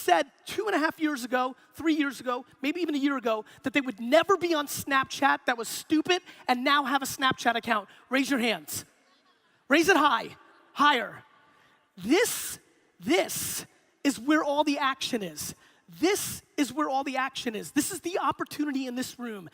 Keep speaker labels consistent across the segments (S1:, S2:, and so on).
S1: said 2.5 years ago, 3 years ago, maybe even a year ago, that they would never be on Snapchat, that was stupid, and now have a Snapchat account? Raise your hands. Raise it high, higher. This is where all the action is. This is where all the action is. This is the opportunity in this room.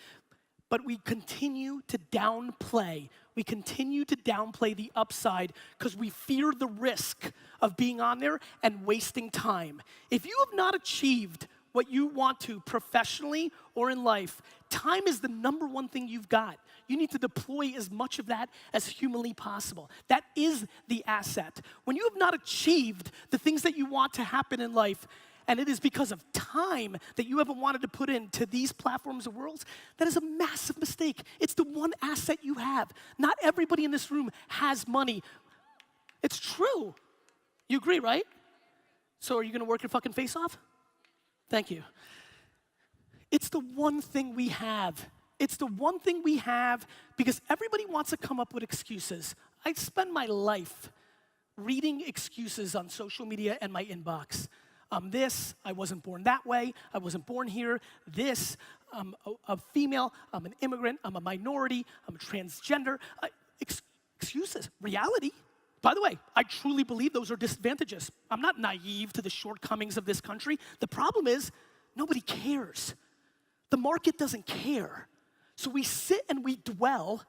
S1: But we continue to downplay. We continue to downplay the upside because we fear the risk of being on there and wasting time. If you have not achieved what you want to professionally or in life, time is the #1 thing you've got. You need to deploy as much of that as humanly possible. That is the asset. When you have not achieved the things that you want to happen in life, and it is because of time that you haven't wanted to put into these platforms or worlds, that is a massive mistake. It's the one asset you have. Not everybody in this room has money. It's true. You agree, right? So are you gonna work your fucking face off? Thank you. It's the one thing we have. It's the one thing we have because everybody wants to come up with excuses. I spend my life reading excuses on social media and my inbox. I'm this, I wasn't born that way, I wasn't born here, this, I'm a female, I'm an immigrant, I'm a minority, I'm a transgender. Excuses. Reality, by the way, I truly believe those are disadvantages. I'm not naive to the shortcomings of this country. The problem is, nobody cares. The market doesn't care. So we sit and we dwell,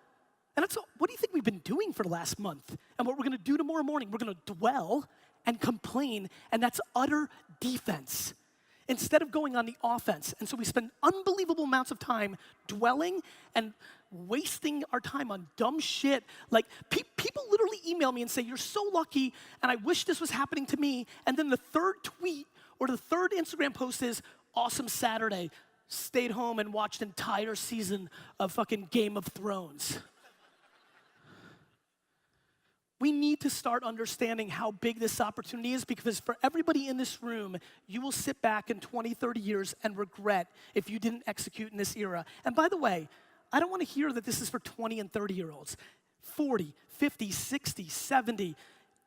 S1: and that's what do you think we've been doing for the last month? And what we're gonna do tomorrow morning, we're gonna dwell and complain, and that's utter defense instead of going on the offense. And so we spend unbelievable amounts of time dwelling and wasting our time on dumb shit. Like, people literally email me and say, you're so lucky, and I wish this was happening to me. And then the third tweet or the third Instagram post is, awesome Saturday, stayed home and watched an entire season of fucking Game of Thrones. We need to start understanding how big this opportunity is because for everybody in this room, you will sit back in 20, 30 years and regret if you didn't execute in this era. And by the way, I don't want to hear that this is for 20 and 30-year-olds. 40, 50, 60, 70.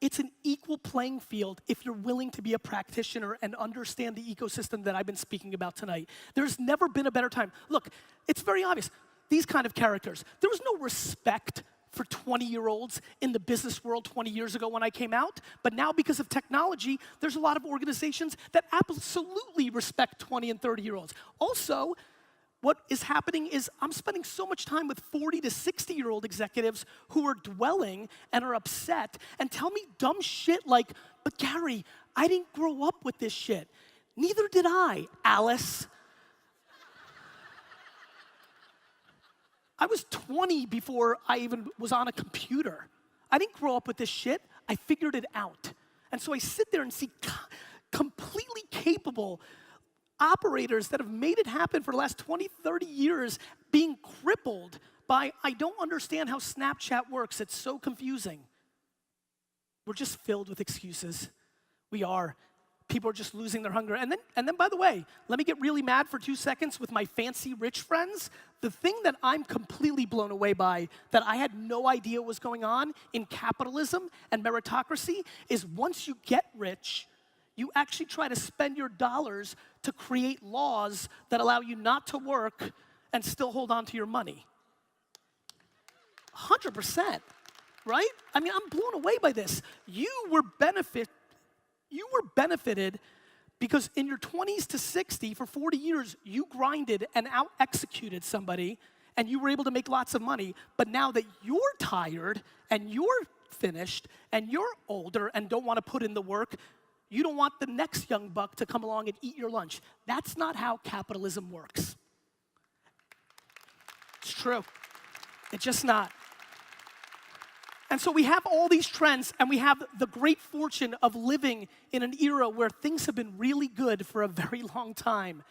S1: It's an equal playing field if you're willing to be a practitioner and understand the ecosystem that I've been speaking about tonight. There's never been a better time. Look, it's very obvious. These kind of characters, there was no respect for 20-year-olds in the business world 20 years ago when I came out. But now because of technology, there's a lot of organizations that absolutely respect 20 and 30-year-olds. Also, what is happening is I'm spending so much time with 40 to 60-year-old executives who are dwelling and are upset and tell me dumb shit like, but Gary, I didn't grow up with this shit. Neither did I, Alice. I was 20 before I even was on a computer. I didn't grow up with this shit. I figured it out. And so I sit there and see completely capable operators that have made it happen for the last 20, 30 years being crippled by, I don't understand how Snapchat works. It's so confusing. We're just filled with excuses. We are. People are just losing their hunger. And then, by the way, let me get really mad for 2 seconds with my fancy rich friends. The thing that I'm completely blown away by, that I had no idea was going on in capitalism and meritocracy, is once you get rich, you actually try to spend your dollars to create laws that allow you not to work and still hold on to your money. 100%, right? I mean, I'm blown away by this. You were benefited because in your 20s to 60, for 40 years, you grinded and out-executed somebody, and you were able to make lots of money. But now that you're tired, and you're finished, and you're older, and don't want to put in the work, you don't want the next young buck to come along and eat your lunch. That's not how capitalism works. It's true. It's just not. And so we have all these trends, and we have the great fortune of living in an era where things have been really good for a very long time.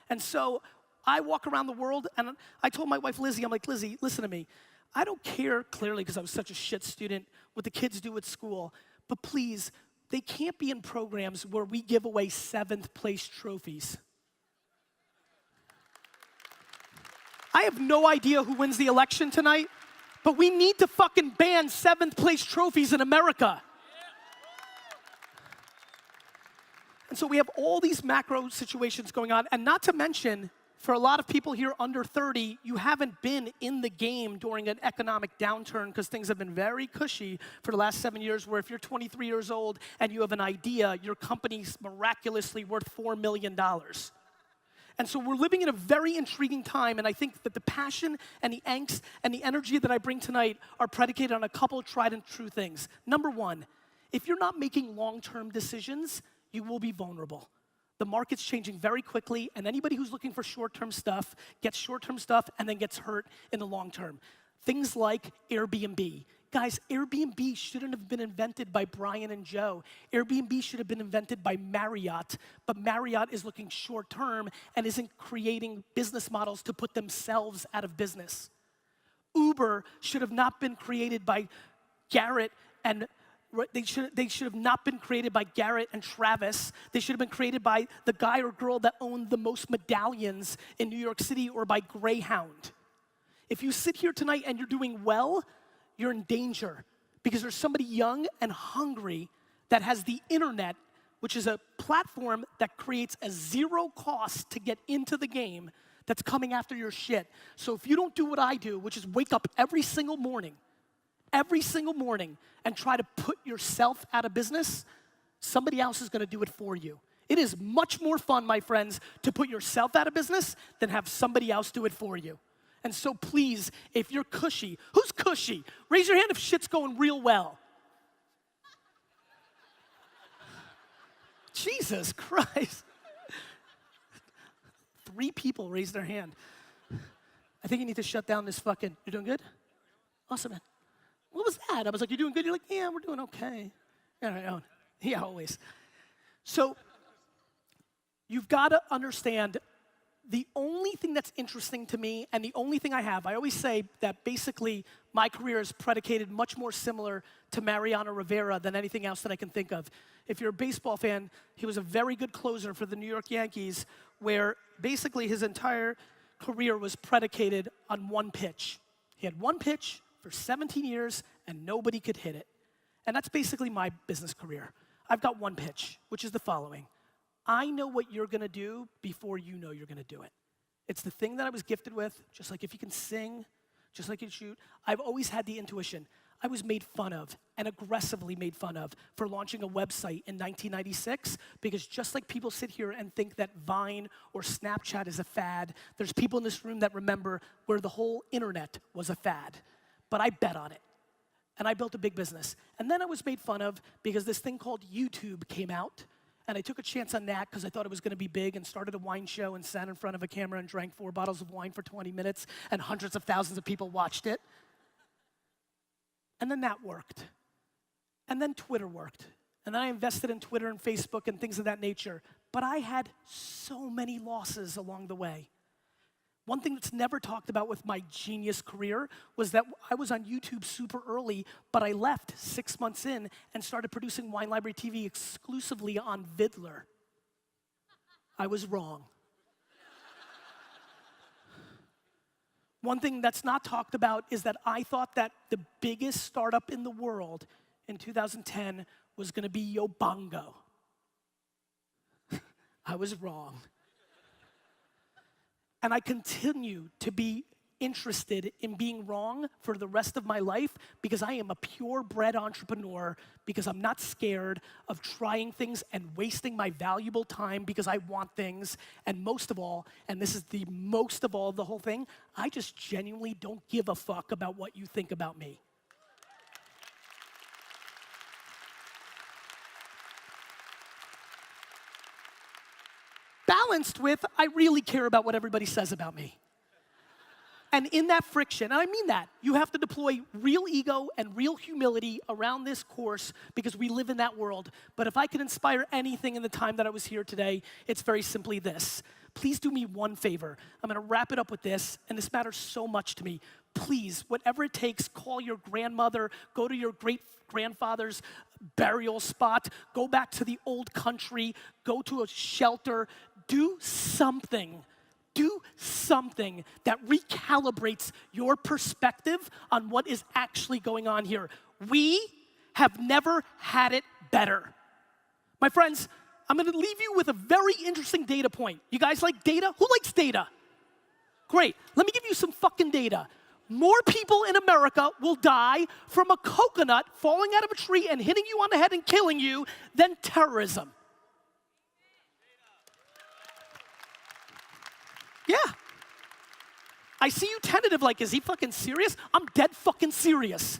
S1: And so I walk around the world, and I told my wife, Lizzie, I'm like, Lizzie, listen to me. I don't care, clearly, because I was such a shit student, what the kids do at school, but please, they can't be in programs where we give away 7th place trophies. I have no idea who wins the election tonight, but we need to fucking ban 7th place trophies in America. And so we have all these macro situations going on, and not to mention, for a lot of people here under 30, you haven't been in the game during an economic downturn because things have been very cushy for the last 7 years, where if you're 23 years old and you have an idea, your company's miraculously worth $4 million. And so we're living in a very intriguing time, and I think that the passion and the angst and the energy that I bring tonight are predicated on a couple of tried and true things. Number one, if you're not making long-term decisions, you will be vulnerable. The market's changing very quickly, and anybody who's looking for short-term stuff gets short-term stuff and then gets hurt in the long term. Things like Airbnb. Guys, Airbnb shouldn't have been invented by Brian and Joe. Airbnb should have been invented by Marriott, but Marriott is looking short-term and isn't creating business models to put themselves out of business. Uber should have not been created by Garrett and they should have not been created by Garrett and Travis. They should have been created by the guy or girl that owned the most medallions in New York City, or by Greyhound. If you sit here tonight and you're doing well, you're in danger, because there's somebody young and hungry that has the internet, which is a platform that creates a zero cost to get into the game, that's coming after your shit. So if you don't do what I do, which is wake up every single morning, and try to put yourself out of business, somebody else is gonna do it for you. It is much more fun, my friends, to put yourself out of business than have somebody else do it for you. And so please, if you're cushy, who's cushy? Raise your hand if shit's going real well. Jesus Christ. 3 people raised their hand. I think you need to shut down this fucking, you're doing good? Awesome, man. What was that? I was like, you doing good? You're like, yeah, we're doing okay. Yeah, always. So you've got to understand, the only thing that's interesting to me, and the only thing I always say that basically my career is predicated much more similar to Mariano Rivera than anything else that I can think of. If you're a baseball fan, he was a very good closer for the New York Yankees, where basically his entire career was predicated on one pitch. He had one pitch for 17 years, and nobody could hit it. And that's basically my business career. I've got one pitch, which is the following. I know what you're gonna do before you know you're gonna do it. It's the thing that I was gifted with, just like if you can sing, just like you can shoot. I've always had the intuition. I was made fun of, and aggressively made fun of, for launching a website in 1996, because just like people sit here and think that Vine or Snapchat is a fad, there's people in this room that remember where the whole internet was a fad. But I bet on it, and I built a big business. And then I was made fun of because this thing called YouTube came out, and I took a chance on that because I thought it was gonna be big, and started a wine show and sat in front of a camera and drank 4 bottles of wine for 20 minutes, and hundreds of thousands of people watched it. And then that worked. And then Twitter worked. And then I invested in Twitter and Facebook and things of that nature. But I had so many losses along the way. One thing that's never talked about with my genius career was that I was on YouTube super early, but I left 6 months in and started producing Wine Library TV exclusively on Vidler. I was wrong. One thing that's not talked about is that I thought that the biggest startup in the world in 2010 was gonna be Yobongo. I was wrong. And I continue to be interested in being wrong for the rest of my life, because I am a purebred entrepreneur, because I'm not scared of trying things and wasting my valuable time because I want things. And most of all, and this is the most of all, the whole thing, I just genuinely don't give a fuck about what you think about me. Balanced with, I really care about what everybody says about me. And in that friction, and I mean that, you have to deploy real ego and real humility around this course, because we live in that world. But if I could inspire anything in the time that I was here today, it's very simply this. Please do me one favor. I'm gonna wrap it up with this, and this matters so much to me. Please, whatever it takes, call your grandmother, go to your great-grandfather's burial spot, go back to the old country, go to a shelter, do something. Do something that recalibrates your perspective on what is actually going on here. We have never had it better. My friends, I'm gonna leave you with a very interesting data point. You guys like data? Who likes data? Great, let me give you some fucking data. More people in America will die from a coconut falling out of a tree and hitting you on the head and killing you than terrorism. Yeah. I see you tentative like, is he fucking serious? I'm dead fucking serious.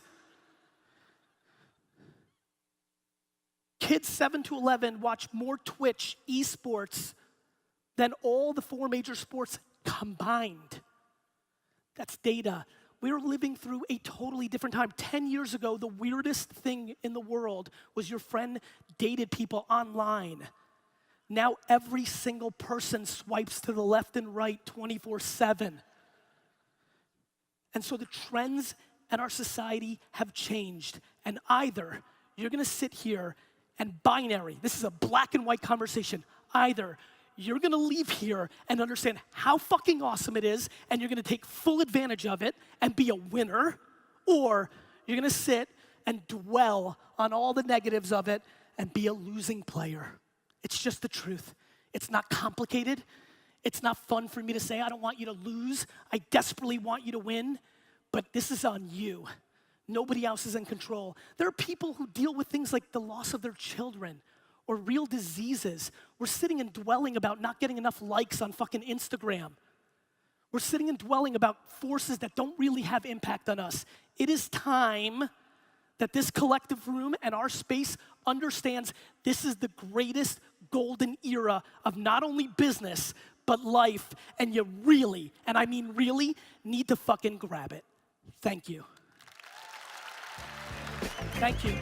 S1: Kids 7 to 11 watch more Twitch esports than all the 4 major sports combined. That's data. We're living through a totally different time. 10 years ago, the weirdest thing in the world was your friend dated people online. Now every single person swipes to the left and right 24/7. And so the trends in our society have changed. And either you're gonna sit here and binary, this is a black and white conversation, either you're gonna leave here and understand how fucking awesome it is, and you're gonna take full advantage of it and be a winner, or you're gonna sit and dwell on all the negatives of it and be a losing player. It's just the truth. It's not complicated. It's not fun for me to say, I don't want you to lose. I desperately want you to win, but this is on you. Nobody else is in control. There are people who deal with things like the loss of their children or real diseases. We're sitting and dwelling about not getting enough likes on fucking Instagram. We're sitting and dwelling about forces that don't really have impact on us. It is time that this collective room and our space understands this is the greatest golden era of not only business, but life, and you really, and I mean really, need to fucking grab it. Thank you. Thank you.